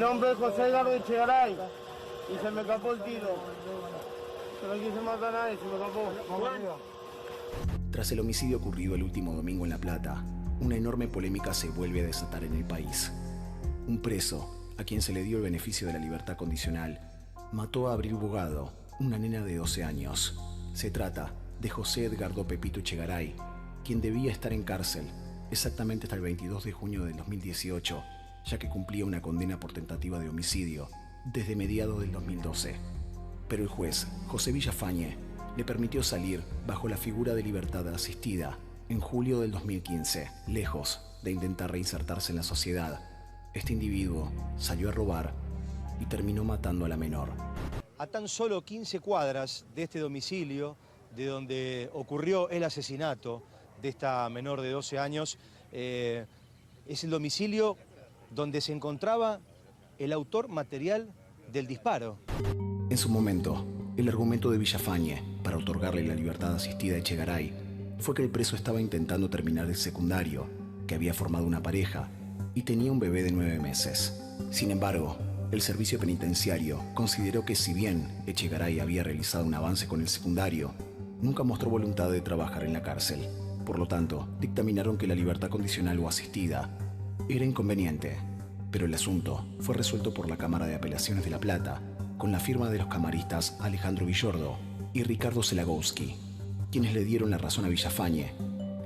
nombre es José Edgardo Echegaray y se me escapó el tiro. No quise matar a nadie, se me escapó. Tras el homicidio ocurrido el último domingo en La Plata, una enorme polémica se vuelve a desatar en el país. Un preso, a quien se le dio el beneficio de la libertad condicional, mató a Abril Bogado, una nena de 12 años. Se trata de José Edgardo Pepito Echegaray, quien debía estar en cárcel exactamente hasta el 22 de junio del 2018, ya que cumplía una condena por tentativa de homicidio desde mediados del 2012. Pero el juez, José Villafañe, le permitió salir bajo la figura de libertad asistida en julio del 2015, lejos de intentar reinsertarse en la sociedad. Este individuo salió a robar y terminó matando a la menor. A tan solo 15 cuadras de este domicilio, de donde ocurrió el asesinato de esta menor de 12 años, es el domicilio donde se encontraba el autor material del disparo. En su momento, el argumento de Villafañe para otorgarle la libertad asistida a Echegaray fue que el preso estaba intentando terminar el secundario, que había formado una pareja y tenía un bebé de 9 meses. Sin embargo, el servicio penitenciario consideró que si bien Echegaray había realizado un avance con el secundario, nunca mostró voluntad de trabajar en la cárcel. Por lo tanto, dictaminaron que la libertad condicional o asistida era inconveniente, pero el asunto fue resuelto por la Cámara de Apelaciones de La Plata, con la firma de los camaristas Alejandro Villordo y Ricardo Zelagowski, quienes le dieron la razón a Villafañe,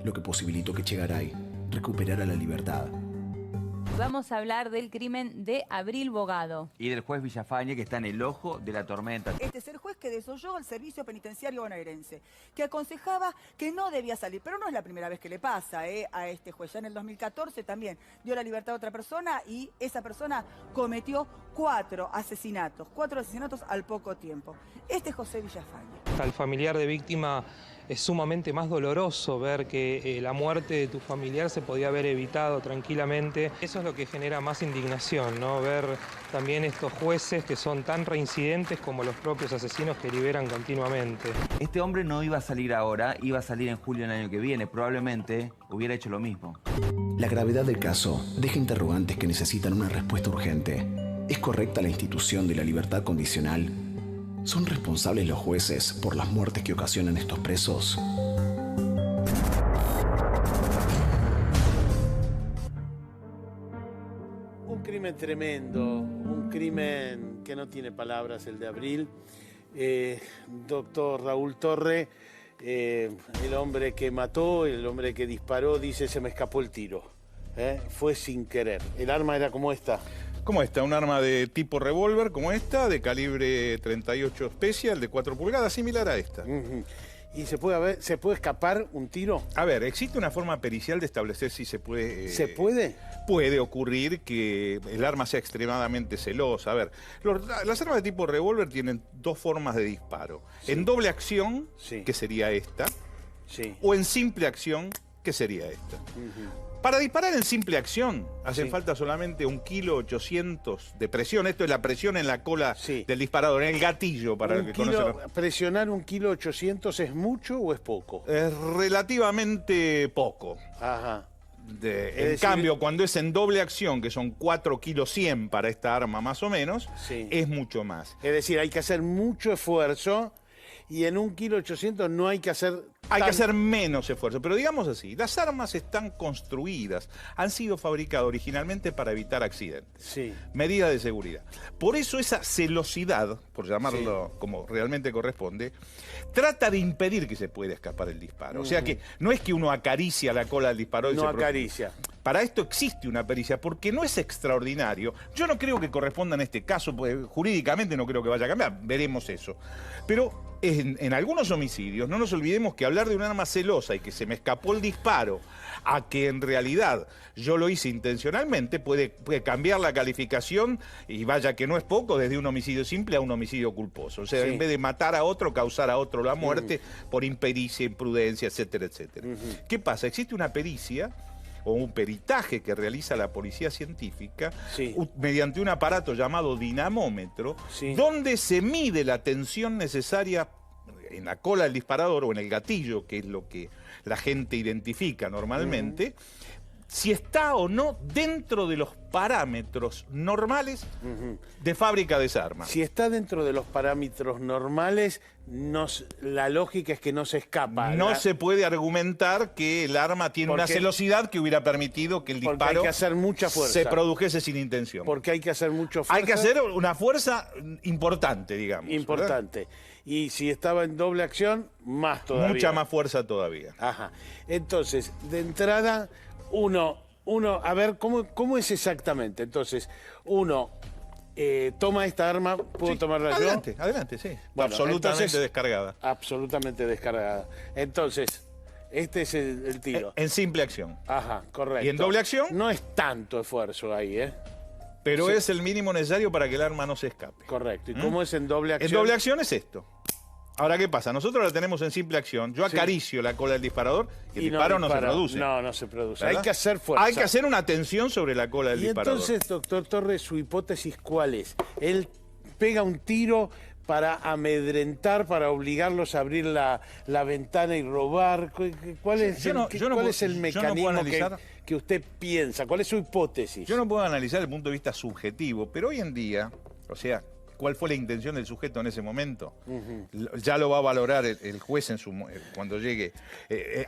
lo que posibilitó que Echegaray recuperara la libertad. Vamos a hablar del crimen de Abril Bogado. Y del juez Villafañe, que está en el ojo de la tormenta. Este es el juez que desoyó al servicio penitenciario bonaerense, que aconsejaba que no debía salir. Pero no es la primera vez que le pasa a este juez. Ya en el 2014 también dio la libertad a otra persona y esa persona cometió 4 asesinatos al poco tiempo. Este es José Villafañe. Al familiar de víctima es sumamente más doloroso ver que la muerte de tu familiar se podía haber evitado tranquilamente. Eso es lo que genera más indignación, ¿no? Ver también estos jueces que son tan reincidentes como los propios asesinos que liberan continuamente. Este hombre no iba a salir ahora, iba a salir en julio del año que viene. Probablemente hubiera hecho lo mismo. La gravedad del caso deja interrogantes que necesitan una respuesta urgente. ¿Es correcta la institución de la libertad condicional? ¿Son responsables los jueces por las muertes que ocasionan estos presos? Un crimen tremendo, un crimen que no tiene palabras, el de Abril. Doctor Raúl Torre, el hombre que mató, el hombre que disparó, dice se me escapó el tiro. Fue sin querer. El arma era como esta. Como esta, un arma de tipo revólver como esta, de calibre 38 Special, de 4 pulgadas, similar a esta. ¿Y se puede escapar un tiro? A ver, existe una forma pericial de establecer si se puede... ¿Se puede? Puede ocurrir que el arma sea extremadamente celosa. A ver, las armas de tipo revólver tienen 2 formas de disparo. Sí. En doble acción, sí, que sería esta, sí, o en simple acción, que sería esta. Para disparar en simple acción, hacen falta solamente 1,8 kg de presión. Esto es la presión en la cola del disparador, en el gatillo, para el que conoce. ¿Presionar 1,8 kg es mucho o es poco? Es relativamente poco. Ajá. En cambio, cuando es en doble acción, que son 4,1 kg para esta arma más o menos, es mucho más. Es decir, hay que hacer mucho esfuerzo y en 1,8 kg no hay que hacer... Hay que hacer menos esfuerzo, pero digamos así, las armas están construidas, han sido fabricadas originalmente para evitar accidentes. Sí. Medida de seguridad. Por eso esa celosidad, por llamarlo como realmente corresponde, trata de impedir que se pueda escapar el disparo. O sea que no es que uno acaricia la cola del disparador y no acaricia. Para esto existe una pericia, porque no es extraordinario. Yo no creo que corresponda en este caso, pues, jurídicamente no creo que vaya a cambiar, veremos eso. Pero en algunos homicidios, no nos olvidemos que hablar de un arma celosa y que se me escapó el disparo, a que en realidad yo lo hice intencionalmente, puede cambiar la calificación, y vaya que no es poco, desde un homicidio simple a un homicidio culposo. O sea, en vez de matar a otro, causar a otro la muerte por impericia, imprudencia, etcétera, etcétera. ¿Qué pasa? Existe una pericia o un peritaje que realiza la policía científica mediante un aparato llamado dinamómetro, donde se mide la tensión necesaria en la cola del disparador o en el gatillo, que es lo que la gente identifica normalmente, si está o no dentro de los parámetros normales de fábrica de esa arma. Si está dentro de los parámetros normales, la lógica es que no se escapa. No se puede argumentar que el arma tiene una celosidad que hubiera permitido que el disparo hay que hacer mucha fuerza. Se produjese sin intención. Porque hay que hacer mucha fuerza. Hay que hacer una fuerza importante, digamos. Importante. ¿Verdad? Y si estaba en doble acción, más todavía. Mucha más fuerza todavía. Ajá. Entonces, de entrada, uno, a ver, ¿cómo es exactamente? Entonces, uno toma esta arma, ¿puedo tomarla yo? Adelante, sí. Bueno, absolutamente descargada. Absolutamente descargada. Entonces, este es el tiro. En simple acción. Ajá, correcto. ¿Y en doble acción? No es tanto esfuerzo ahí, ¿eh? Pero es el mínimo necesario para que el arma no se escape. Correcto. ¿Y cómo es en doble acción? En doble acción es esto. Ahora, ¿qué pasa? Nosotros la tenemos en simple acción. Yo acaricio la cola del disparador y el disparo no se produce. No se produce. ¿Verdad? Hay que hacer fuerza. Hay que hacer una tensión sobre la cola del disparador. Y entonces, doctor Torres, ¿su hipótesis cuál es? Él pega un tiro para amedrentar, para obligarlos a abrir la ventana y robar. ¿Cuál es el mecanismo que usted piensa? ¿Cuál es su hipótesis? Yo no puedo analizar desde el punto de vista subjetivo, pero hoy en día, o sea, ¿cuál fue la intención del sujeto en ese momento? Ya lo va a valorar el juez cuando llegue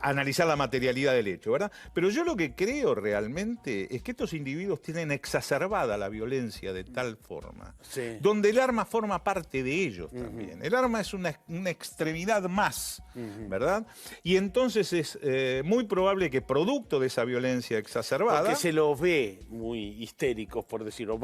a analizar la materialidad del hecho, ¿verdad? Pero yo lo que creo realmente es que estos individuos tienen exacerbada la violencia de tal forma, donde el arma forma parte de ellos también. El arma es una extremidad más, ¿verdad? Y entonces es muy probable que producto de esa violencia exacerbada... Porque se los ve muy histéricos, por decirlo.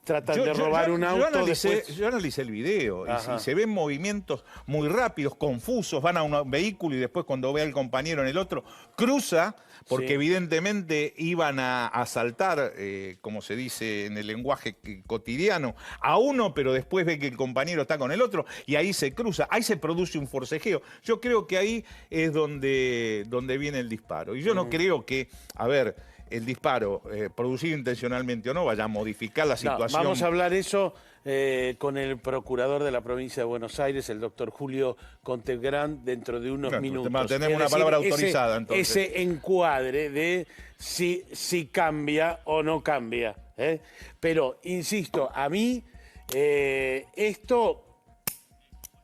Tratan de robar un auto después... Yo analicé el video y se ven movimientos muy rápidos, confusos, van a un vehículo y después cuando ve al compañero en el otro, cruza, porque evidentemente iban a asaltar, como se dice en el lenguaje cotidiano, a uno, pero después ve que el compañero está con el otro y ahí se cruza, ahí se produce un forcejeo. Yo creo que ahí es donde viene el disparo. Y yo no creo que, el disparo, producido intencionalmente o no, vaya a modificar la situación. Vamos a hablar eso con el procurador de la provincia de Buenos Aires, el doctor Julio Contegrán, dentro de unos minutos. Tenemos una palabra autorizada, entonces. Ese encuadre de si cambia o no cambia. Pero, insisto, a mí esto...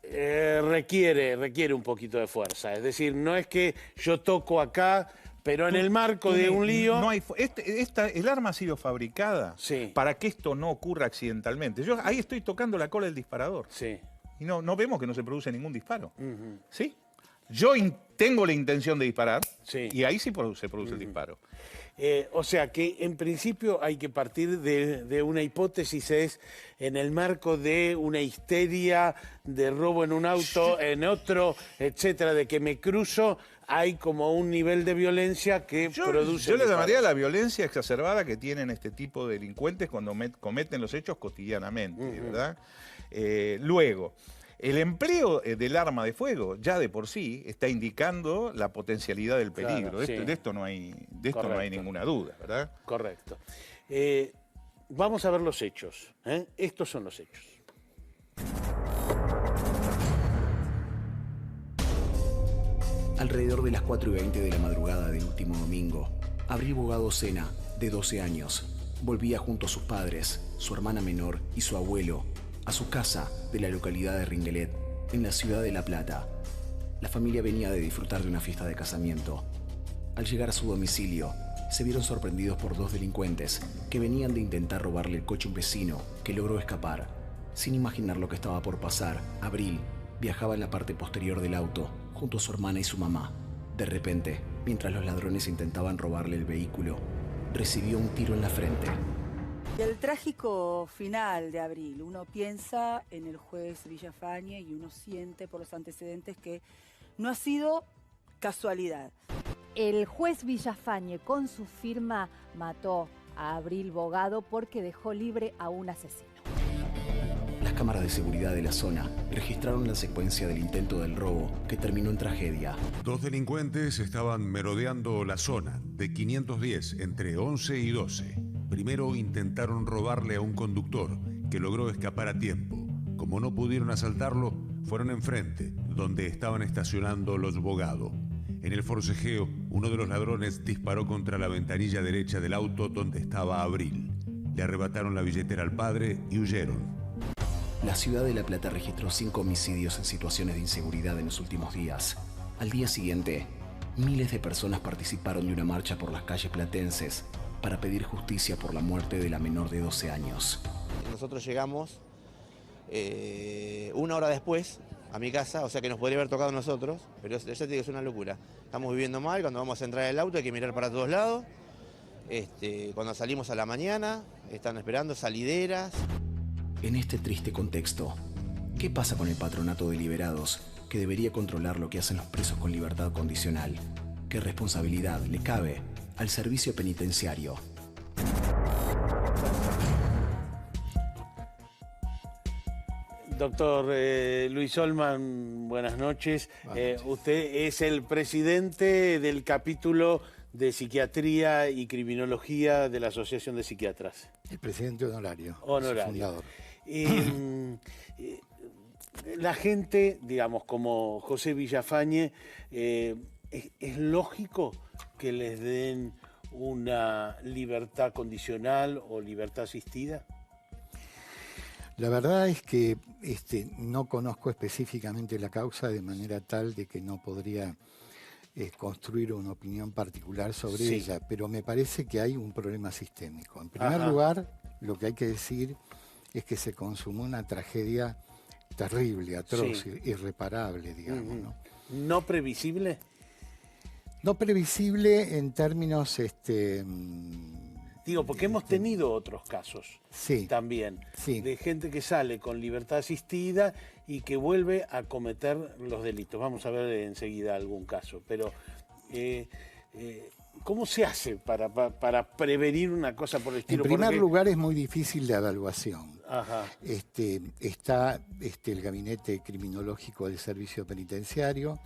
requiere un poquito de fuerza. Es decir, no es que yo toco acá, pero en el marco de un lío... No hay, el arma ha sido fabricada para que esto no ocurra accidentalmente. Yo ahí estoy tocando la cola del disparador. Y no vemos que no se produce ningún disparo. ¿Sí? Yo tengo la intención de disparar y ahí sí se produce el disparo. O sea que en principio hay que partir de una hipótesis, es en el marco de una histeria de robo en un auto, en otro, etcétera, de que me cruzo, hay como un nivel de violencia que produce... Yo le llamaría la violencia exacerbada que tienen este tipo de delincuentes cuando cometen los hechos cotidianamente, ¿verdad? Luego... El empleo del arma de fuego ya de por sí está indicando la potencialidad del peligro. Claro, de esto no hay ninguna duda, ¿verdad? Correcto. Vamos a ver los hechos. Estos son los hechos. Alrededor de las 4:20 de la madrugada del último domingo, Abril Bogado Sena, de 12 años, volvía junto a sus padres, su hermana menor y su abuelo, a su casa de la localidad de Ringelet, en la ciudad de La Plata. La familia venía de disfrutar de una fiesta de casamiento. Al llegar a su domicilio, se vieron sorprendidos por dos delincuentes que venían de intentar robarle el coche a un vecino que logró escapar. Sin imaginar lo que estaba por pasar, Abril viajaba en la parte posterior del auto, junto a su hermana y su mamá. De repente, mientras los ladrones intentaban robarle el vehículo, recibió un tiro en la frente. El trágico final de Abril, uno piensa en el juez Villafañe y uno siente por los antecedentes que no ha sido casualidad. El juez Villafañe con su firma mató a Abril Bogado porque dejó libre a un asesino. Las cámaras de seguridad de la zona registraron la secuencia del intento del robo que terminó en tragedia. Dos delincuentes estaban merodeando la zona de 510 entre 11 y 12. Primero intentaron robarle a un conductor que logró escapar a tiempo. Como no pudieron asaltarlo, fueron enfrente, donde estaban estacionando los Bogado. En el forcejeo, uno de los ladrones disparó contra la ventanilla derecha del auto donde estaba Abril. Le arrebataron la billetera al padre y huyeron. La ciudad de La Plata registró 5 homicidios en situaciones de inseguridad en los últimos días. Al día siguiente, miles de personas participaron de una marcha por las calles platenses para pedir justicia por la muerte de la menor de 12 años. Nosotros llegamos 1 hora después a mi casa, o sea que nos podría haber tocado a nosotros, pero ya te digo, es una locura. Estamos viviendo mal, cuando vamos a entrar al auto hay que mirar para todos lados. Cuando salimos a la mañana, están esperando salideras. En este triste contexto, ¿qué pasa con el patronato de liberados que debería controlar lo que hacen los presos con libertad condicional? ¿Qué responsabilidad le cabe al servicio penitenciario? Doctor Luis Olman, buenas noches. Usted es el presidente del capítulo de Psiquiatría y Criminología de la Asociación de Psiquiatras. El presidente honorario. Honorario. La gente, digamos, como José Villafañe, ¿es lógico que les den una libertad condicional o libertad asistida? La verdad es que no conozco específicamente la causa de manera tal de que no podría construir una opinión particular sobre ella, pero me parece que hay un problema sistémico. En primer lugar, lo que hay que decir es que se consumó una tragedia terrible, atroz, irreparable, digamos. ¿No previsible? No previsible en términos... Digo, porque hemos tenido otros casos también, de gente que sale con libertad asistida y que vuelve a cometer los delitos. Vamos a ver enseguida algún caso, pero ¿cómo se hace para prevenir una cosa por el estilo? En primer lugar, es muy difícil la evaluación. Está el gabinete criminológico del servicio penitenciario,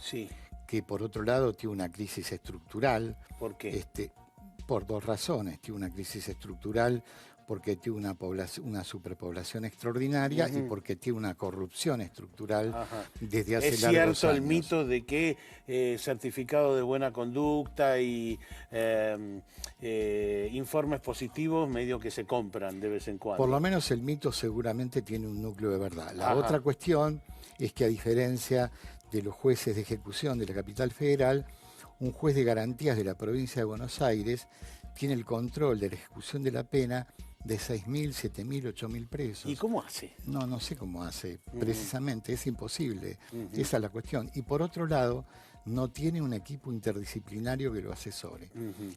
que por otro lado tiene una crisis estructural. ¿Por qué? Por 2 razones. Tiene una crisis estructural porque tiene una superpoblación extraordinaria y porque tiene una corrupción estructural desde hace largos años. ¿Es cierto el mito de que certificado de buena conducta y informes positivos medio que se compran de vez en cuando? Por lo menos el mito seguramente tiene un núcleo de verdad. La otra cuestión es que, a diferencia de los jueces de ejecución de la capital federal, un juez de garantías de la provincia de Buenos Aires tiene el control de la ejecución de la pena de 6.000, 7.000, 8.000 presos. ¿Y cómo hace? No sé cómo hace, precisamente, es imposible. Esa es la cuestión. Y por otro lado, no tiene un equipo interdisciplinario que lo asesore.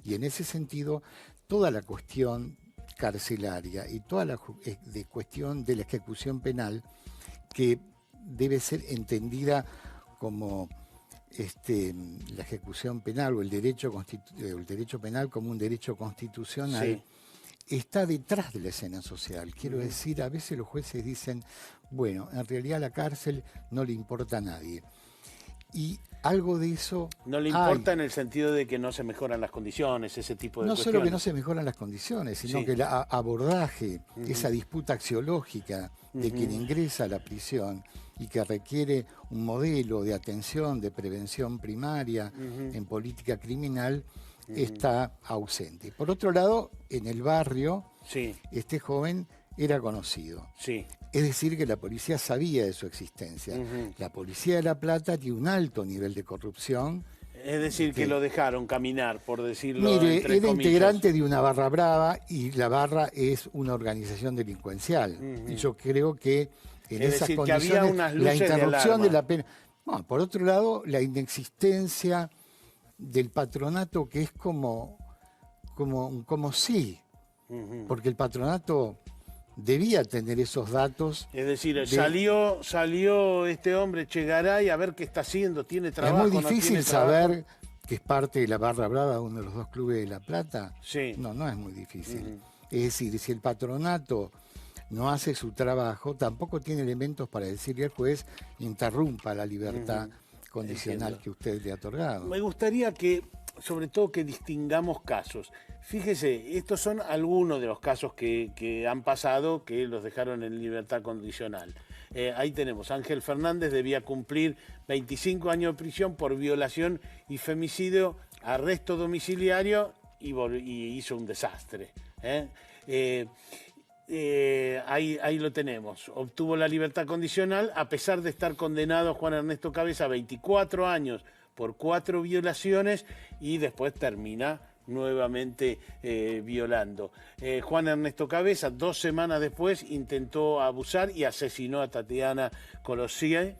Y en ese sentido, toda la cuestión carcelaria y toda la cuestión de la ejecución penal, que debe ser entendida como... la ejecución penal o el derecho penal como un derecho constitucional, está detrás de la escena social. Quiero decir, a veces los jueces dicen, bueno, en realidad la cárcel no le importa a nadie. Y algo de eso... No le importa en el sentido de que no se mejoran las condiciones, ese tipo de cuestiones. No solo que no se mejoran las condiciones, sino que el abordaje, esa disputa axiológica de quien ingresa a la prisión y que requiere un modelo de atención, de prevención primaria en política criminal, está ausente. Por otro lado, en el barrio, este joven era conocido. Es decir, que la policía sabía de su existencia. La policía de La Plata tiene un alto nivel de corrupción. Es decir, que lo dejaron caminar, por decirlo entre comillas. Era integrante de una barra brava y la barra es una organización delincuencial. Y yo creo que en esas condiciones que había unas luces la interrupción de la pena... Bueno, por otro lado, la inexistencia del patronato, que es como sí, porque el patronato debía tener esos datos. Es decir, salió este hombre Chegaray a ver qué está haciendo, tiene trabajo. Es muy difícil saber que es parte de la barra brava, uno de los 2 clubes de La Plata. No es muy difícil. Es decir, si el patronato no hace su trabajo, tampoco tiene elementos para decirle al juez interrumpa la libertad condicional que usted le ha otorgado. Me gustaría que, sobre todo, que distingamos casos. Fíjese, estos son algunos de los casos que han pasado, que los dejaron en libertad condicional. Ahí tenemos, Ángel Fernández debía cumplir 25 años de prisión por violación y femicidio, arresto domiciliario y hizo un desastre. Ahí lo tenemos. Obtuvo la libertad condicional a pesar de estar condenado Juan Ernesto Cabeza a 24 años por 4 violaciones y después termina nuevamente violando. Juan Ernesto Cabeza, 2 semanas después, intentó abusar y asesinó a Tatiana Colosie.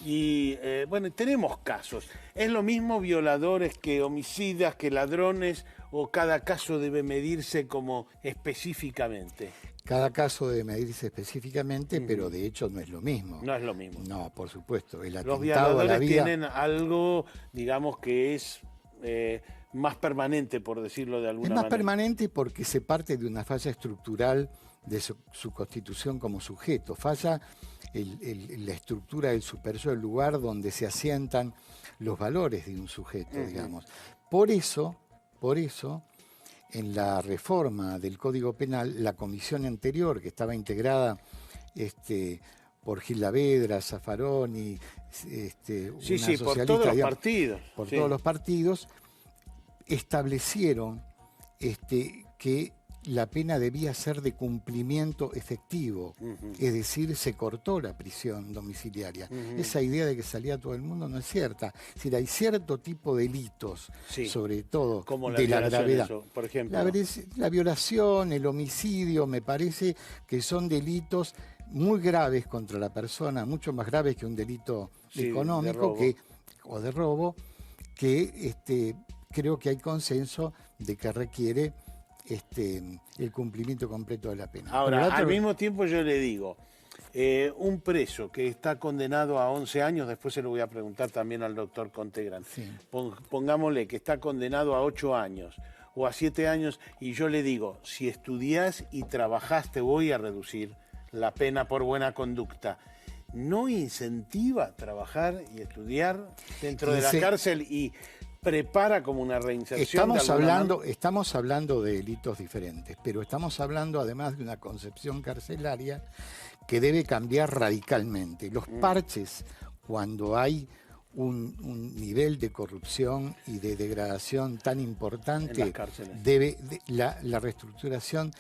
Y bueno, tenemos casos. ¿Es lo mismo violadores que homicidas, que ladrones, o cada caso debe medirse como específicamente? Cada caso debe medirse específicamente, pero de hecho no es lo mismo. No es lo mismo. No, por supuesto. El Los atentado a la violadores vida tienen algo, digamos, que es más permanente, por decirlo de alguna es más manera. permanente porque se parte de una falla estructural de su constitución como sujeto. Falla la estructura del superyo, el lugar donde se asientan los valores de un sujeto, digamos. Por eso, en la reforma del Código Penal, la comisión anterior, que estaba integrada por Gil Lavedra, Zaffaroni, por todos los partidos. Por todos los partidos, establecieron que la pena debía ser de cumplimiento efectivo, es decir, se cortó la prisión domiciliaria. Esa idea de que salía todo el mundo no es cierta. Es decir, hay cierto tipo de delitos, sobre todo como de la gravedad. Eso, por ejemplo. La violación, el homicidio, me parece que son delitos muy graves contra la persona, mucho más graves que un delito económico o de robo, que creo que hay consenso de que requiere el cumplimiento completo de la pena. Ahora, al mismo tiempo yo le digo, un preso que está condenado a 11 años, después se lo voy a preguntar también al doctor Contegrán, pongámosle que está condenado a 8 años o a 7 años, y yo le digo, si estudiás y trabajás te voy a reducir la pena por buena conducta. ¿No incentiva trabajar y estudiar dentro de la cárcel y prepara como una reinserción? Estamos hablando de delitos diferentes, pero estamos hablando además de una concepción carcelaria que debe cambiar radicalmente. Los parches, cuando hay un nivel de corrupción y de degradación tan importante, en las cárceles, la reestructuración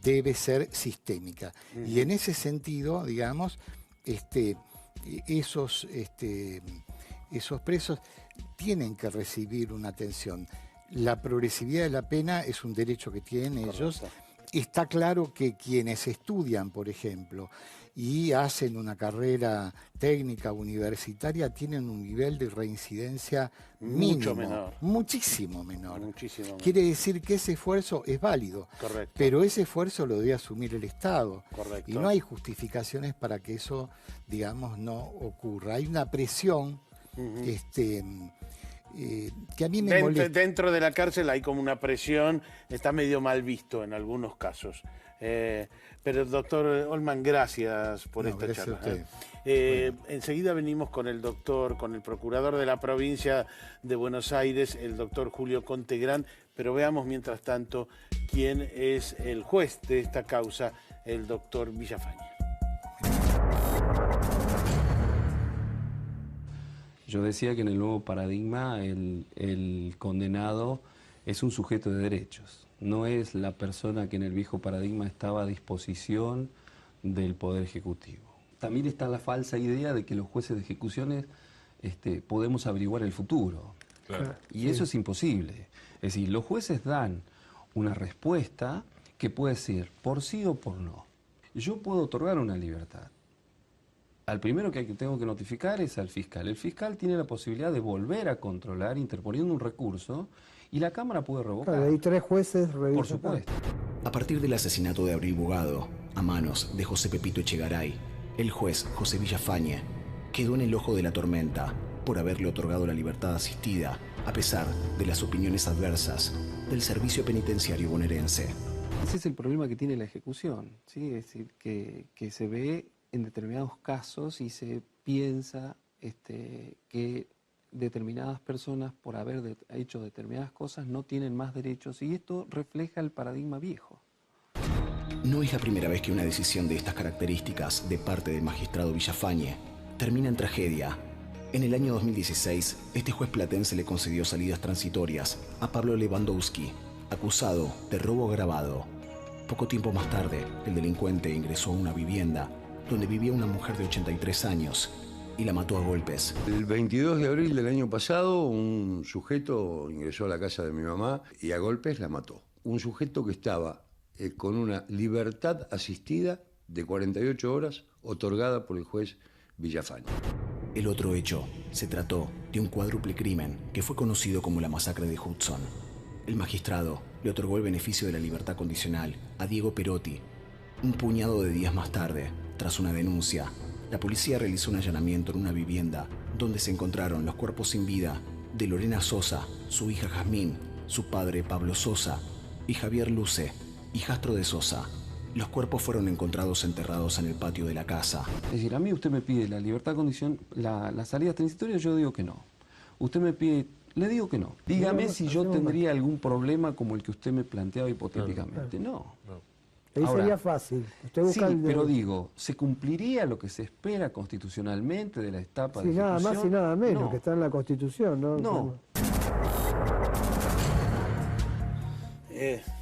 debe ser sistémica. Y en ese sentido, digamos, esos presos tienen que recibir una atención. La progresividad de la pena es un derecho que tienen ellos. Está claro que quienes estudian, por ejemplo, y hacen una carrera técnica universitaria, tienen un nivel de reincidencia mínimo, muchísimo menor. Quiere decir que ese esfuerzo es válido, pero ese esfuerzo lo debe asumir el Estado. Y no hay justificaciones para que eso, digamos, no ocurra. Hay una presión que a mí me molesta. Dentro de la cárcel hay como una presión, está medio mal visto en algunos casos. Pero doctor Olman, gracias por esta charla. Enseguida venimos con el procurador de la provincia de Buenos Aires, el doctor Julio Contegrán, pero veamos mientras tanto quién es el juez de esta causa, el doctor Villafañe. Yo decía que en el nuevo paradigma el condenado es un sujeto de derechos, no es la persona que en el viejo paradigma estaba a disposición del Poder Ejecutivo. También está la falsa idea de que los jueces de ejecuciones podemos averiguar el futuro. Y eso es imposible. Es decir, los jueces dan una respuesta que puede ser por sí o por no. Yo puedo otorgar una libertad. Al primero que tengo que notificar es al fiscal. El fiscal tiene la posibilidad de volver a controlar interponiendo un recurso y la Cámara puede revocar. Hay 3 jueces revisan. Por supuesto. A partir del asesinato de Abril Bogado, a manos de José Pepito Echegaray, el juez José Villafañe quedó en el ojo de la tormenta por haberle otorgado la libertad asistida, a pesar de las opiniones adversas del servicio penitenciario bonaerense. Ese es el problema que tiene la ejecución, ¿sí? Es decir, que se ve en determinados casos y se piensa que determinadas personas, por haber hecho determinadas cosas, no tienen más derechos, y esto refleja el paradigma viejo. No es la primera vez que una decisión de estas características de parte del magistrado Villafañe termina en tragedia. En el año 2016, este juez platense le concedió salidas transitorias a Pablo Lewandowski, acusado de robo agravado. Poco tiempo más tarde, el delincuente ingresó a una vivienda donde vivía una mujer de 83 años y la mató a golpes. El 22 de abril del año pasado, un sujeto ingresó a la casa de mi mamá y a golpes la mató. Un sujeto que estaba con una libertad asistida de 48 horas otorgada por el juez Villafañe. El otro hecho se trató de un cuádruple crimen que fue conocido como la masacre de Hudson. El magistrado le otorgó el beneficio de la libertad condicional a Diego Perotti. Un puñado de días más tarde, tras una denuncia, la policía realizó un allanamiento en una vivienda donde se encontraron los cuerpos sin vida de Lorena Sosa, su hija Jazmín, su padre Pablo Sosa y Javier Luce, hijastro de Sosa. Los cuerpos fueron encontrados enterrados en el patio de la casa. Es decir, a mí usted me pide la libertad condicional, la salida transitoria, yo digo que no. Usted me pide, le digo que no. Dígame si yo tendría algún problema como el que usted me planteaba hipotéticamente. No. Ahí sería fácil. Usted busca sí, pero digo, ¿se cumpliría lo que se espera constitucionalmente de la etapa de ejecución? Nada más y nada menos, que está en la Constitución, ¿no? No.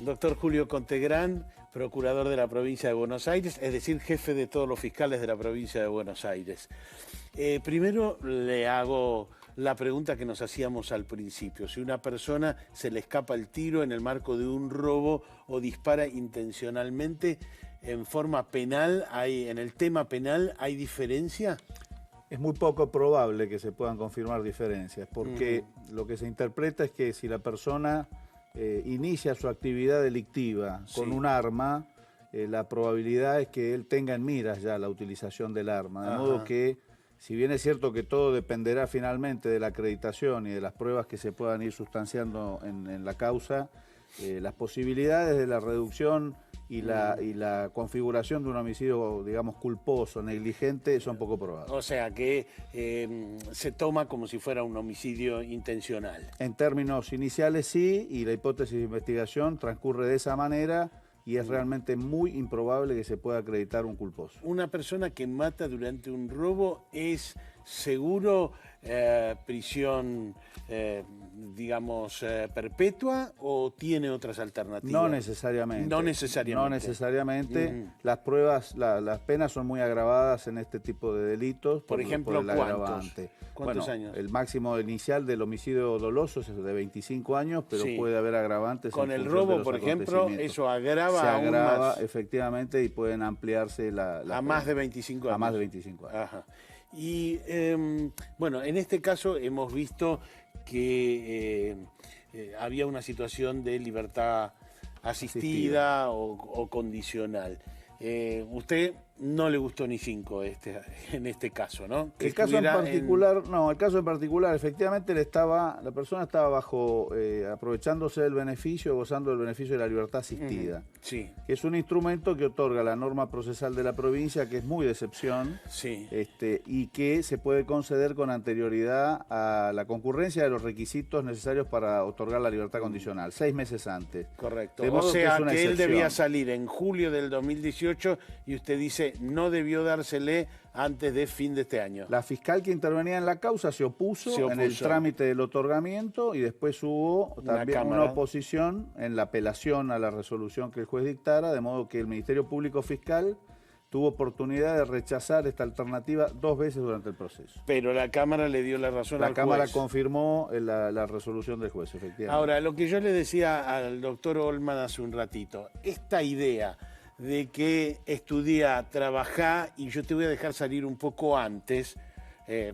Doctor Julio Contegrán, procurador de la provincia de Buenos Aires, es decir, jefe de todos los fiscales de la provincia de Buenos Aires. Primero le hago la pregunta que nos hacíamos al principio. Si una persona se le escapa el tiro en el marco de un robo o dispara intencionalmente en forma penal, en el tema penal, ¿hay diferencia? Es muy poco probable que se puedan confirmar diferencias, porque lo que se interpreta es que si la persona inicia su actividad delictiva con un arma, la probabilidad es que él tenga en miras ya la utilización del arma. De modo que, si bien es cierto que todo dependerá finalmente de la acreditación y de las pruebas que se puedan ir sustanciando en la causa, las posibilidades de la reducción y la configuración de un homicidio, digamos, culposo, negligente, son poco probables. O sea que se toma como si fuera un homicidio intencional. En términos iniciales sí, y la hipótesis de investigación transcurre de esa manera y es realmente muy improbable que se pueda acreditar un culposo. ¿Una persona que mata durante un robo es seguro prisión, digamos, perpetua o tiene otras alternativas? No necesariamente. No necesariamente. No necesariamente. Las pruebas, las penas son muy agravadas en este tipo de delitos. Por ejemplo, por el agravante. ¿Cuántos años? El máximo inicial del homicidio doloso es de 25 años, pero puede haber agravantes. Con el robo, por ejemplo, eso agrava aún más. Efectivamente, y pueden ampliarse a más de 25 años. A más de 25 años. Ajá. Y bueno, en este caso hemos visto que había una situación de libertad asistida o condicional. Usted no le gustó ni 5 en este caso, ¿no? El caso en particular, no, el caso en particular, efectivamente la persona estaba bajo, aprovechándose del beneficio, gozando del beneficio de la libertad asistida. Sí. Que es un instrumento que otorga la norma procesal de la provincia, que es muy de excepción, y que se puede conceder con anterioridad a la concurrencia de los requisitos necesarios para otorgar la libertad condicional, 6 meses antes. Correcto. O sea que él debía salir en julio del 2018 y usted dice no debió dársele antes de fin de este año. La fiscal que intervenía en la causa se opuso en el trámite del otorgamiento y después hubo también una oposición en la apelación a la resolución que el juez dictara, de modo que el Ministerio Público Fiscal tuvo oportunidad de rechazar esta alternativa 2 veces durante el proceso. Pero la Cámara le dio la razón al juez. La Cámara confirmó la resolución del juez, efectivamente. Ahora, lo que yo le decía al doctor Olman hace un ratito, esta idea de que estudia, trabaja y yo te voy a dejar salir un poco antes,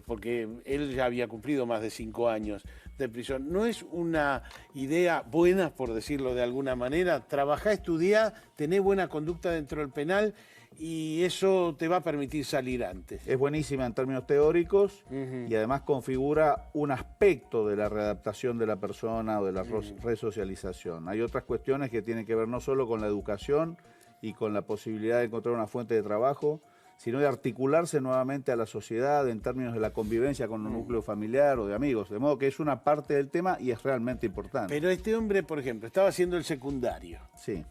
porque él ya había cumplido más de 5 años de prisión. ¿No es una idea buena, por decirlo de alguna manera? Trabajá, estudiá, tené buena conducta dentro del penal y eso te va a permitir salir antes. Es buenísima en términos teóricos y además configura un aspecto de la readaptación de la persona o de la resocialización. Hay otras cuestiones que tienen que ver no solo con la educación y con la posibilidad de encontrar una fuente de trabajo, sino de articularse nuevamente a la sociedad en términos de la convivencia con un núcleo familiar o de amigos. De modo que es una parte del tema y es realmente importante. Pero este hombre, por ejemplo, estaba haciendo el secundario,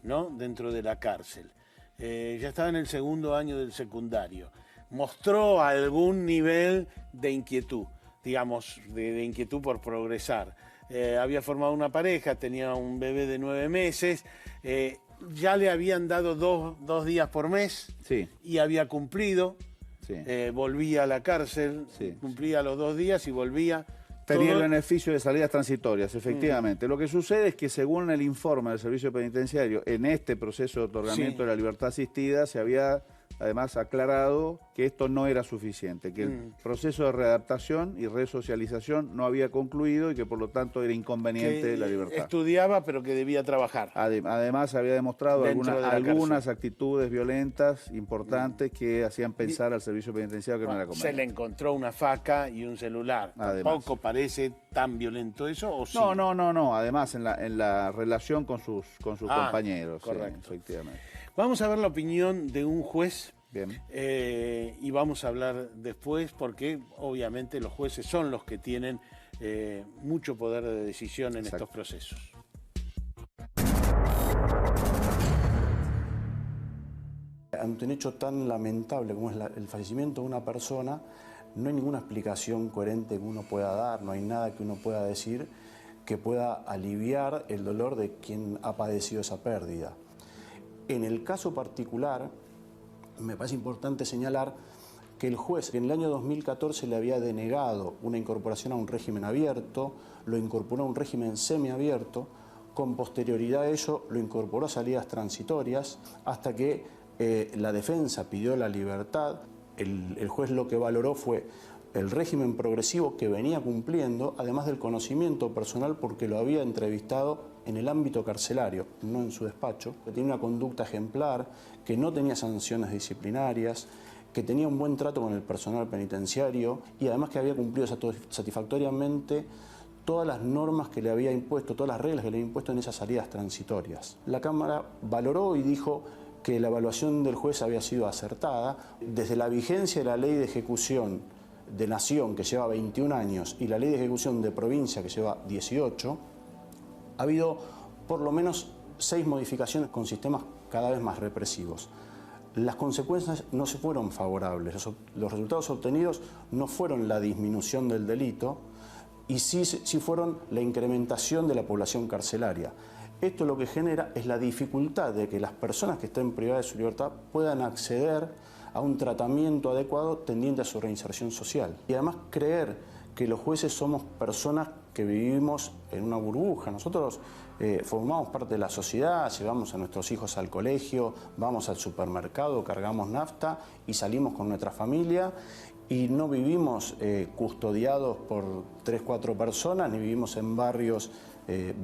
¿no? Dentro de la cárcel. ya estaba en el segundo año del secundario. Mostró algún nivel de inquietud, digamos, de inquietud por progresar. Había formado una pareja, tenía un bebé de 9 meses, ya le habían dado dos días por mes y había cumplido. Volvía a la cárcel, cumplía los 2 días y volvía. Tenía el beneficio de salidas transitorias, efectivamente. Lo que sucede es que según el informe del Servicio Penitenciario, en este proceso de otorgamiento de la libertad asistida se había además aclarado que esto no era suficiente, que el proceso de readaptación y resocialización no había concluido y que por lo tanto era inconveniente la libertad. Estudiaba pero que debía trabajar. Además había demostrado algunas actitudes violentas importantes que hacían pensar al Servicio Penitenciario que no era conveniente. Se le encontró una faca y un celular. ¿Tampoco parece tan violento eso o sí? No. Además en la relación con sus compañeros. Correcto. Sí, efectivamente. Vamos a ver la opinión de un juez. Bien. Y vamos a hablar después porque obviamente los jueces son los que tienen mucho poder de decisión en estos procesos. Ante un hecho tan lamentable como es el fallecimiento de una persona, no hay ninguna explicación coherente que uno pueda dar, no hay nada que uno pueda decir que pueda aliviar el dolor de quien ha padecido esa pérdida. En el caso particular, me parece importante señalar que el juez, que en el año 2014 le había denegado una incorporación a un régimen abierto, lo incorporó a un régimen semiabierto, con posterioridad a ello lo incorporó a salidas transitorias, hasta que la defensa pidió la libertad. El juez lo que valoró fue el régimen progresivo que venía cumpliendo, además del conocimiento personal porque lo había entrevistado en el ámbito carcelario, no en su despacho, que tenía una conducta ejemplar, que no tenía sanciones disciplinarias, que tenía un buen trato con el personal penitenciario y además que había cumplido satisfactoriamente todas las normas que le había impuesto, todas las reglas que le había impuesto en esas salidas transitorias. La Cámara valoró y dijo que la evaluación del juez había sido acertada. Desde la vigencia de la ley de ejecución de Nación, que lleva 21 años, y la ley de ejecución de provincia, que lleva 18, ha habido por lo menos 6 modificaciones con sistemas cada vez más represivos. Las consecuencias no se fueron favorables, los resultados obtenidos no fueron la disminución del delito y sí fueron la incrementación de la población carcelaria. Esto lo que genera es la dificultad de que las personas que estén privadas de su libertad puedan acceder a un tratamiento adecuado tendiente a su reinserción social. Y además creer que los jueces somos personas que vivimos en una burbuja. Nosotros formamos parte de la sociedad, llevamos a nuestros hijos al colegio, vamos al supermercado, cargamos nafta y salimos con nuestra familia y no vivimos custodiados por 3, 4 personas, ni vivimos en barrios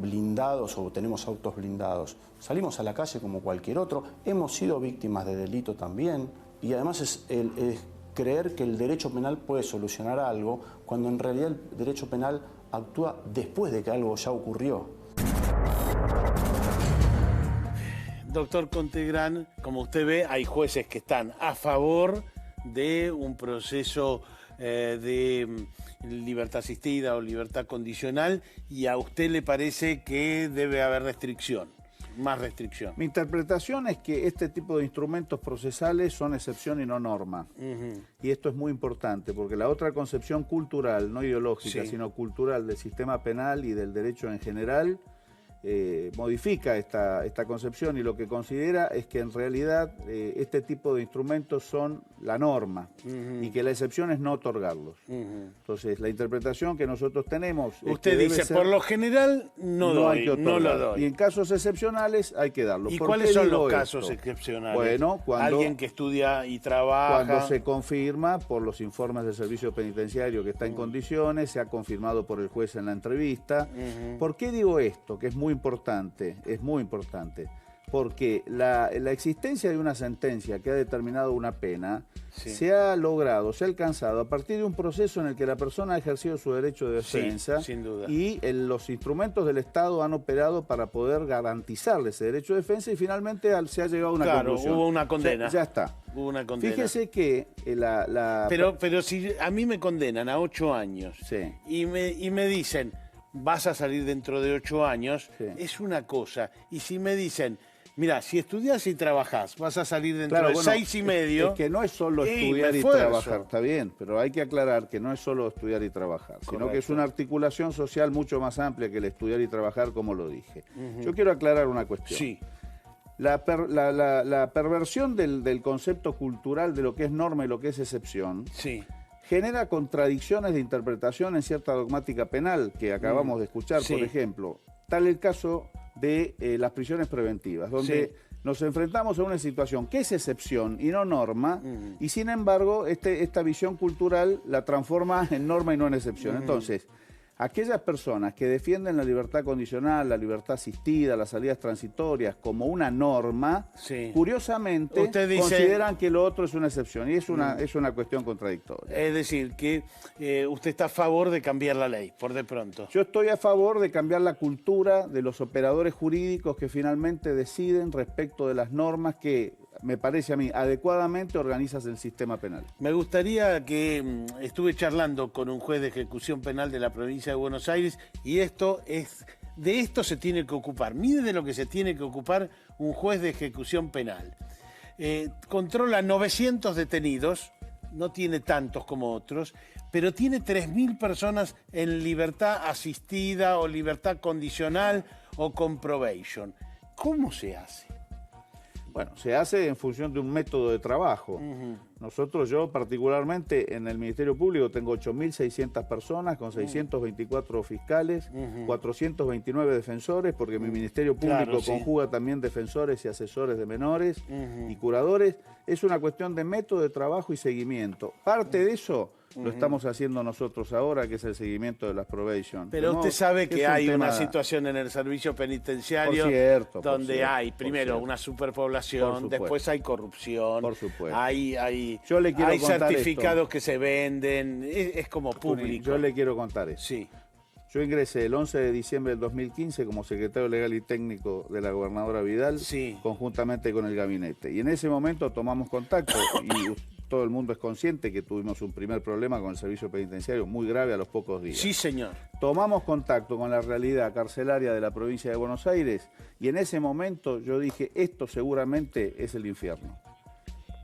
blindados o tenemos autos blindados. Salimos a la calle como cualquier otro, hemos sido víctimas de delito también y además es creer que el derecho penal puede solucionar algo cuando en realidad el derecho penal actúa después de que algo ya ocurrió. Doctor Contegrán, como usted ve, hay jueces que están a favor de un proceso de libertad asistida o libertad condicional y a usted le parece que debe haber restricción, más restricción. Mi interpretación es que este tipo de instrumentos procesales son excepción y no norma. Y esto es muy importante porque la otra concepción cultural, no ideológica, sino cultural del sistema penal y del derecho en general, modifica esta concepción y lo que considera es que en realidad este tipo de instrumentos son la norma y que la excepción es no otorgarlos. Entonces, la interpretación que nosotros tenemos... Usted dice, por lo general no lo doy. Y en casos excepcionales hay que darlo. ¿Y cuáles son los casos excepcionales? Bueno, cuando... Alguien que estudia y trabaja... Cuando se confirma por los informes del Servicio Penitenciario que está en condiciones, se ha confirmado por el juez en la entrevista. ¿Por qué digo esto? Que es muy importante, porque la existencia de una sentencia que ha determinado una pena se ha alcanzado a partir de un proceso en el que la persona ha ejercido su derecho de defensa sin duda. Y los instrumentos del Estado han operado para poder garantizarle ese derecho de defensa y finalmente se ha llegado a una conclusión. Hubo una condena. Ya está. Hubo una condena. Fíjese que Pero si a mí me condenan a 8 años y me dicen... vas a salir dentro de 8 años, es una cosa. Y si me dicen, Mira, si estudias y trabajás, vas a salir dentro de 6 y medio. Es que no es solo estudiar y trabajar, está bien, pero hay que aclarar que no es solo estudiar y trabajar, sino que es una articulación social mucho más amplia que el estudiar y trabajar, como lo dije. Yo quiero aclarar una cuestión. Sí. La perversión del concepto cultural de lo que es norma y lo que es excepción genera contradicciones de interpretación en cierta dogmática penal que acabamos de escuchar, por ejemplo. Tal el caso de las prisiones preventivas, donde nos enfrentamos a una situación que es excepción y no norma, y sin embargo esta visión cultural la transforma en norma y no en excepción. Entonces, aquellas personas que defienden la libertad condicional, la libertad asistida, las salidas transitorias como una norma, curiosamente consideran que lo otro es una excepción y es una cuestión contradictoria. Es decir, que usted está a favor de cambiar la ley, por de pronto. Yo estoy a favor de cambiar la cultura de los operadores jurídicos que finalmente deciden respecto de las normas que, me parece a mí, adecuadamente organizas el sistema penal. Me gustaría que estuve charlando con un juez de ejecución penal de la provincia de Buenos Aires y de esto se tiene que ocupar. Mire de lo que se tiene que ocupar un juez de ejecución penal. Controla 900 detenidos, no tiene tantos como otros, pero tiene 3.000 personas en libertad asistida o libertad condicional o con probation. ¿Cómo se hace? Bueno, se hace en función de un método de trabajo. Yo particularmente en el Ministerio Público tengo 8.600 personas con 624 fiscales, 429 defensores, porque mi Ministerio Público conjuga también defensores y asesores de menores y curadores. Es una cuestión de método de trabajo y seguimiento. Parte de eso lo estamos haciendo nosotros ahora, que es el seguimiento de las probation. Pero usted sabe que hay una situación en el servicio penitenciario donde hay, primero, una superpoblación, después hay corrupción, hay certificados que se venden, es como público. Yo le quiero contar eso. Sí. Yo ingresé el 11 de diciembre del 2015 como secretario legal y técnico de la gobernadora Vidal, conjuntamente con el gabinete. Y en ese momento tomamos contacto y todo el mundo es consciente que tuvimos un primer problema con el servicio penitenciario muy grave a los pocos días. Sí, señor. Tomamos contacto con la realidad carcelaria de la provincia de Buenos Aires y en ese momento yo dije, esto seguramente es el infierno.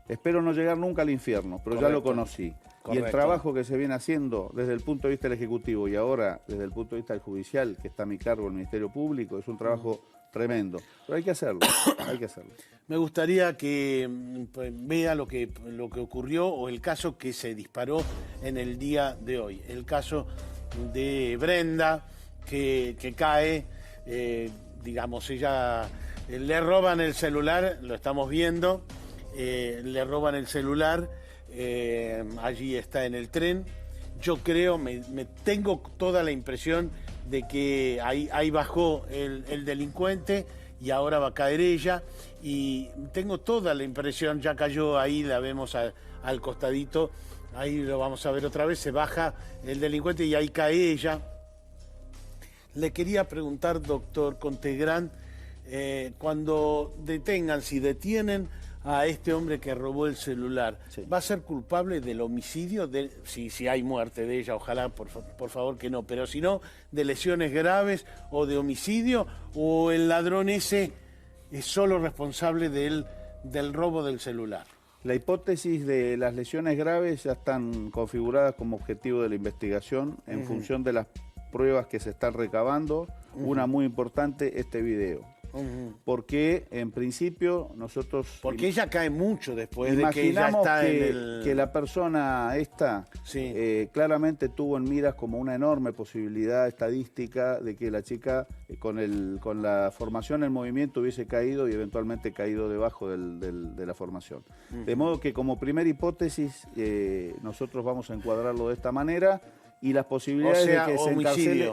Espero no llegar nunca al infierno, pero ya lo conocí. Y el trabajo que se viene haciendo desde el punto de vista del Ejecutivo y ahora desde el punto de vista del Judicial, que está a mi cargo el Ministerio Público, es un trabajo tremendo. Pero hay que hacerlo, hay que hacerlo. Me gustaría que vea lo que ocurrió o el caso que se disparó en el día de hoy. El caso de Brenda, que cae, digamos, ella le roban el celular, lo estamos viendo, le roban el celular, allí está en el tren. Yo creo, tengo toda la impresión de que ahí bajó el delincuente y ahora va a caer ella, y tengo toda la impresión, ya cayó ahí, la vemos al costadito, ahí lo vamos a ver otra vez, se baja el delincuente y ahí cae ella. Le quería preguntar, doctor Contegrán, cuando detengan, si detienen a este hombre que robó el celular, ¿va a ser culpable del homicidio? Si hay muerte de ella, ojalá, por favor que no, pero si no, de lesiones graves o de homicidio, o el ladrón ese es solo responsable del robo del celular. La hipótesis de las lesiones graves ya están configuradas como objetivo de la investigación en función de las pruebas que se están recabando. Una muy importante, este video. Porque en principio nosotros... Porque ella cae mucho después de que ella está en el... que la persona esta claramente tuvo en miras como una enorme posibilidad estadística de que la chica con la formación en movimiento hubiese caído y eventualmente caído debajo de la formación. De modo que como primera hipótesis nosotros vamos a encuadrarlo de esta manera y las posibilidades de que se encarcele...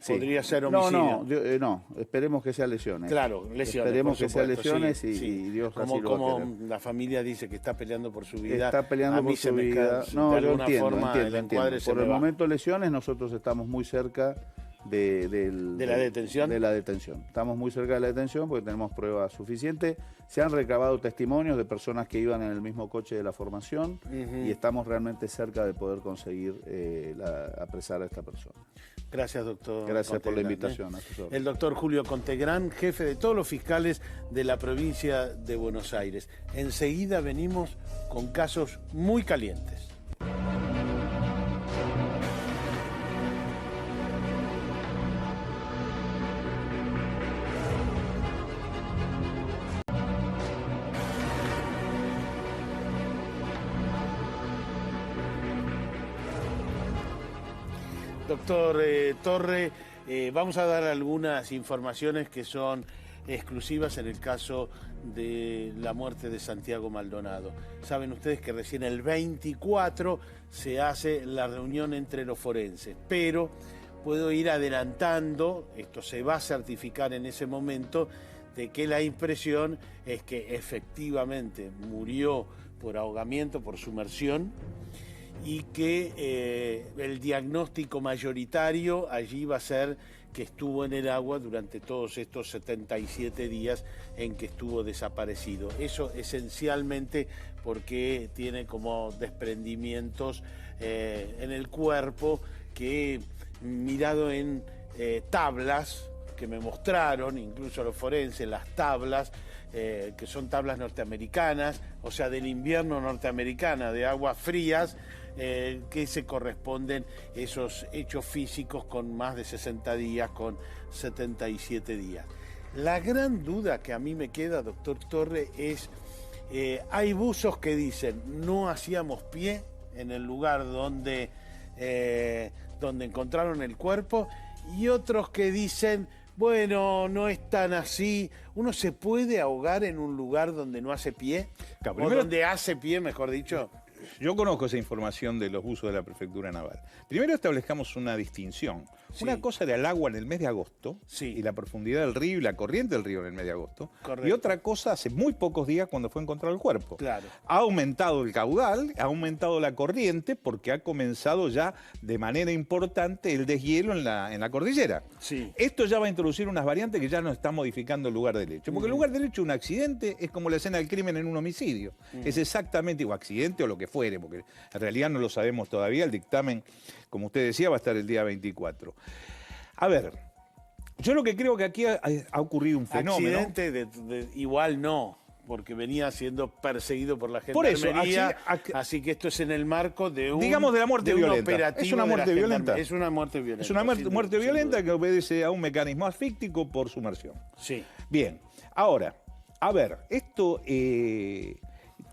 Podría ser homicidio. No, esperemos que sea lesiones. Claro, lesiones. Esperemos que sea lesiones y Dios así lo va a querer. La familia dice que está peleando por su vida. Está peleando por su vida. No, yo entiendo. Por el momento lesiones, nosotros estamos muy cerca de la detención. De la detención. Estamos muy cerca de la detención porque tenemos pruebas suficientes. Se han recabado testimonios de personas que iban en el mismo coche de la formación y estamos realmente cerca de poder conseguir apresar a esta persona. Gracias, doctor. Gracias por la Contegrán, invitación. A sus órdenes. El doctor Julio Contegrán, jefe de todos los fiscales de la provincia de Buenos Aires. Enseguida venimos con casos muy calientes. Doctor Torre, vamos a dar algunas informaciones que son exclusivas en el caso de la muerte de Santiago Maldonado. Saben ustedes que recién el 24 se hace la reunión entre los forenses, pero puedo ir adelantando, esto se va a certificar en ese momento, de que la impresión es que efectivamente murió por ahogamiento, por sumersión, y que el diagnóstico mayoritario allí va a ser que estuvo en el agua durante todos estos 77 días en que estuvo desaparecido. Eso esencialmente porque tiene como desprendimientos en el cuerpo que, mirado en tablas que me mostraron, incluso los forenses, las tablas, que son tablas norteamericanas, o sea, del invierno norteamericana, de aguas frías, que se corresponden esos hechos físicos con más de 60 días, con 77 días. La gran duda que a mí me queda, doctor Torre, es, hay buzos que dicen, no hacíamos pie en el lugar donde encontraron el cuerpo, y otros que dicen, bueno, no es tan así. ¿Uno se puede ahogar en un lugar donde no hace pie? Claro, o primero, donde hace pie, mejor dicho. Yo conozco esa información de los buzos de la Prefectura Naval. Primero establezcamos una distinción. Sí. Una cosa era el agua en el mes de agosto, sí, y la profundidad del río y la corriente del río en el mes de agosto. Correcto. Y otra cosa hace muy pocos días cuando fue encontrado el cuerpo. Claro. Ha aumentado el caudal, ha aumentado la corriente porque ha comenzado ya de manera importante el deshielo en la cordillera. Sí. Esto ya va a introducir unas variantes que ya no están modificando el lugar del hecho. Porque el lugar del hecho de un accidente es como la escena del crimen en un homicidio. Es exactamente igual, accidente o lo que fuere, porque en realidad no lo sabemos todavía. El dictamen, como usted decía, va a estar el día 24. A ver, yo lo que creo que aquí ha ocurrido un fenómeno. Accidente igual no, porque venía siendo perseguido por la Por eso, gendarmería, así que esto es en el marco de un, digamos, de la muerte violenta. Operativo. Es una muerte violenta. Es una muerte violenta. Es una muerte violenta que obedece a un mecanismo asfíctico por sumersión. Sí. Bien, ahora, a ver, esto, ¿qué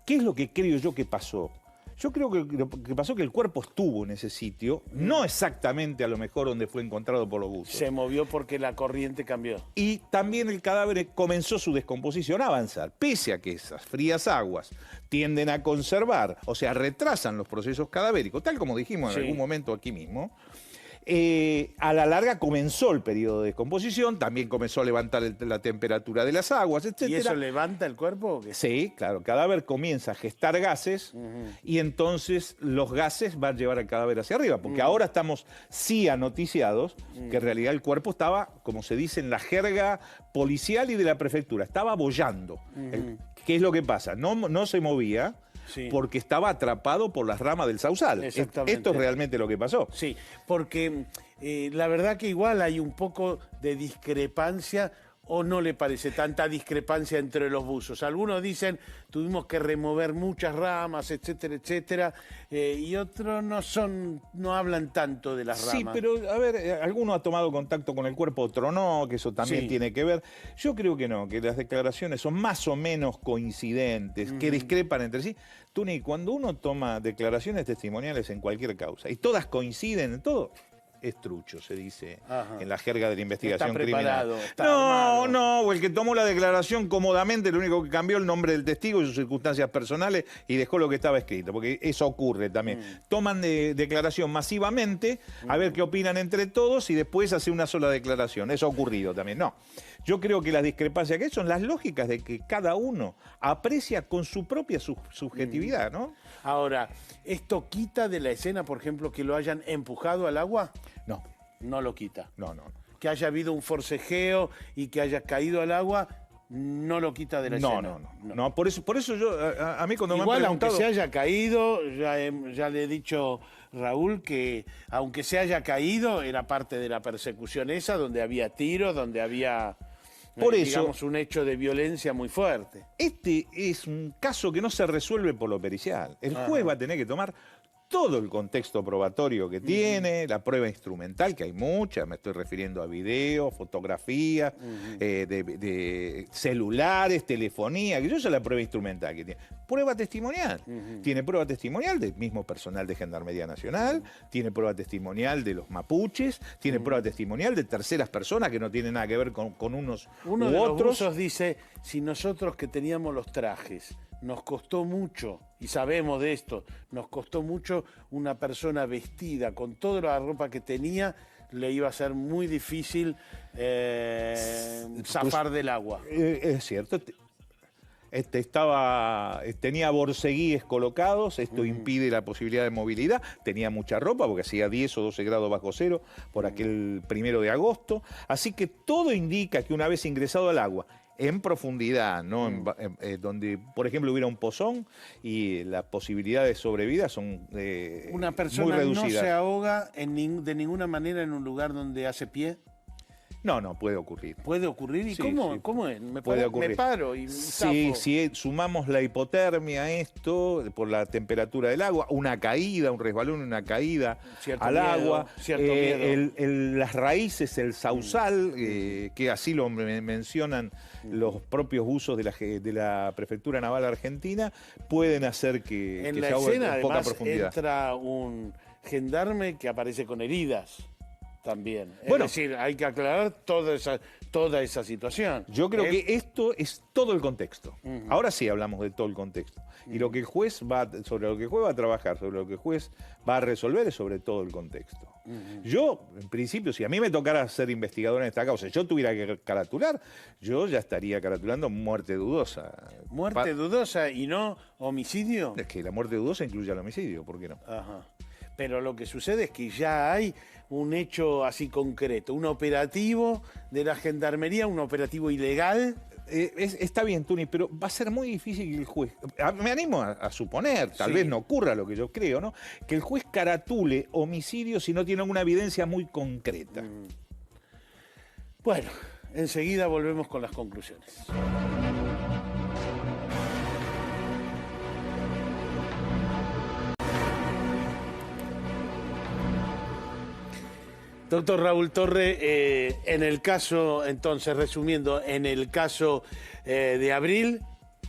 es lo que creo yo que pasó? Yo creo que lo que pasó es que el cuerpo estuvo en ese sitio, no exactamente a lo mejor donde fue encontrado por los buzos. Se movió porque la corriente cambió. Y también el cadáver comenzó su descomposición a avanzar, pese a que esas frías aguas tienden a conservar, o sea, retrasan los procesos cadavéricos, tal como dijimos en algún momento aquí mismo. A la larga comenzó el periodo de descomposición, también comenzó a levantar la temperatura de las aguas, etc. ¿Y eso levanta el cuerpo o qué? Sí, claro, el cadáver comienza a gestar gases y entonces los gases van a llevar al cadáver hacia arriba, porque ahora estamos sí anoticiados que en realidad el cuerpo estaba, como se dice en la jerga policial y de la prefectura, estaba boyando. ¿Qué es lo que pasa? No se movía. Sí. Porque estaba atrapado por las ramas del sausal. Esto es realmente lo que pasó. Sí, porque la verdad que igual hay un poco de discrepancia, ¿o no le parece tanta discrepancia entre los buzos? Algunos dicen, tuvimos que remover muchas ramas, etcétera, etcétera, y otros no hablan tanto de las ramas. Sí, pero a ver, alguno ha tomado contacto con el cuerpo, otro no, que eso también tiene que ver. Yo creo que no, que las declaraciones son más o menos coincidentes, que discrepan entre sí. Tuni, cuando uno toma declaraciones testimoniales en cualquier causa, y todas coinciden en todo, es trucho, se dice en la jerga de la investigación criminal. No, o el que tomó la declaración cómodamente, lo único que cambió el nombre del testigo y sus circunstancias personales y dejó lo que estaba escrito, porque eso ocurre también. Toman declaración masivamente, a ver qué opinan entre todos y después hace una sola declaración. Eso ha ocurrido también. No, yo creo que las discrepancias que hay son las lógicas de que cada uno aprecia con su propia subjetividad, ¿no? Ahora, ¿esto quita de la escena, por ejemplo, que lo hayan empujado al agua? No. No lo quita. No. Que haya habido un forcejeo y que haya caído al agua, no lo quita de la escena. No, por eso yo, a mí cuando igual, me han aunque preguntado... se haya caído, ya le he dicho Raúl, que aunque se haya caído, era parte de la persecución esa, donde había tiros, donde había, Por eso, digamos, un hecho de violencia muy fuerte. Este es un caso que no se resuelve por lo pericial. El juez va a tener que tomar todo el contexto probatorio que tiene, la prueba instrumental, que hay mucha, me estoy refiriendo a videos, fotografías, de celulares, telefonía, que eso es la prueba instrumental que tiene. Prueba testimonial. Tiene prueba testimonial del mismo personal de Gendarmería Nacional, tiene prueba testimonial de los mapuches, tiene prueba testimonial de terceras personas que no tienen nada que ver con unos Uno u de los otros. buzos dice, si nosotros que teníamos los trajes, nos costó mucho, y sabemos de esto, nos costó mucho una persona vestida con toda la ropa que tenía, le iba a ser muy difícil zafar del agua. Es cierto. Tenía borceguíes colocados, esto impide la posibilidad de movilidad, tenía mucha ropa porque hacía 10 o 12 grados bajo cero por aquel 1 de agosto, así que todo indica que una vez ingresado al agua, en profundidad, ¿no? Donde, por ejemplo, hubiera un pozón y las posibilidades de sobrevida son Una muy persona no reducidas. se ahoga de ninguna manera en un lugar donde hace pie. No, puede ocurrir. ¿Puede ocurrir? ¿Y Sí, cómo, sí. cómo es? Puede Me ocurrir. paro y Sí, zafo. si sumamos la hipotermia a esto, por la temperatura del agua, una caída, un resbalón, una caída Cierto al miedo, agua, cierto miedo. las raíces, el sausal, que así lo mencionan los propios usos de la Prefectura Naval Argentina, pueden hacer que En se la ahogue escena, en poca además, profundidad. entra un gendarme que aparece con heridas también. Bueno. Es decir, hay que aclarar toda esa situación. Yo creo Él- que esto es todo el contexto. Ahora sí hablamos de todo el contexto. Y lo que el juez sobre lo que el juez va a trabajar, sobre lo que el juez va a resolver es sobre todo el contexto. Yo, en principio, si a mí me tocara ser investigador en esta causa, yo tuviera que caratular, yo ya estaría caratulando muerte dudosa. ¿Muerte dudosa y no homicidio? Es que la muerte dudosa incluye al homicidio, ¿por qué no? Ajá. Pero lo que sucede es que ya hay un hecho así concreto, un operativo de la Gendarmería, un operativo ilegal. Está bien, Tuni, pero va a ser muy difícil que el juez, me animo a suponer, tal Sí. vez no ocurra lo que yo creo, ¿no? Que el juez caratule homicidio si no tiene una evidencia muy concreta. Bueno, enseguida volvemos con las conclusiones. Doctor Raúl Torre, en el caso, entonces, resumiendo, en el caso de Abril,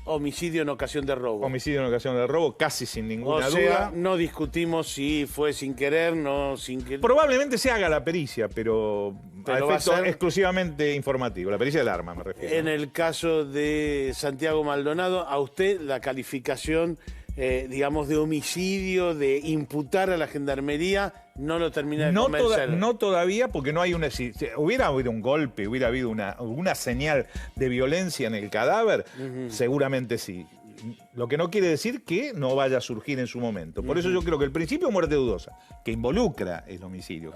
homicidio en ocasión de robo. Homicidio en ocasión de robo, casi sin ninguna O sea, duda. no discutimos si fue sin querer, no sin querer. Probablemente se haga la pericia, pero Pero a va a efecto ser- exclusivamente informativo. La pericia del arma, me refiero. En el caso de Santiago Maldonado, a usted la calificación, digamos, de homicidio, de imputar a la Gendarmería, no lo termina de convencer. No todavía, porque no hay una... Si hubiera habido un golpe, hubiera habido una señal de violencia en el cadáver, seguramente sí. Lo que no quiere decir que no vaya a surgir en su momento. Por eso yo creo que el principio de muerte dudosa, que involucra el homicidio,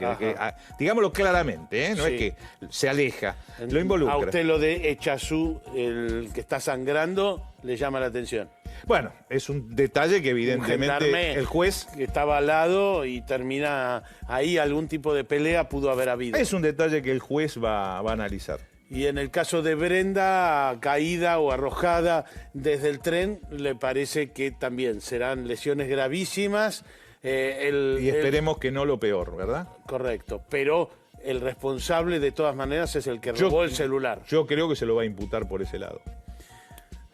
digámoslo claramente, no Sí. es que se aleja, lo involucra. A usted lo de Echazú, el que está sangrando, le llama la atención. Bueno, es un detalle que Un evidentemente gendarme el juez... que estaba al lado y termina ahí, algún tipo de pelea pudo haber habido. Es un detalle que el juez va a analizar. Y en el caso de Brenda, caída o arrojada desde el tren, le parece que también serán lesiones gravísimas. Y esperemos que no lo peor, ¿verdad? Correcto, pero el responsable de todas maneras es el que robó el celular. Yo creo que se lo va a imputar por ese lado.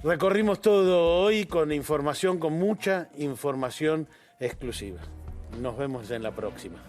Recorrimos todo hoy con información, con mucha información exclusiva. Nos vemos en la próxima.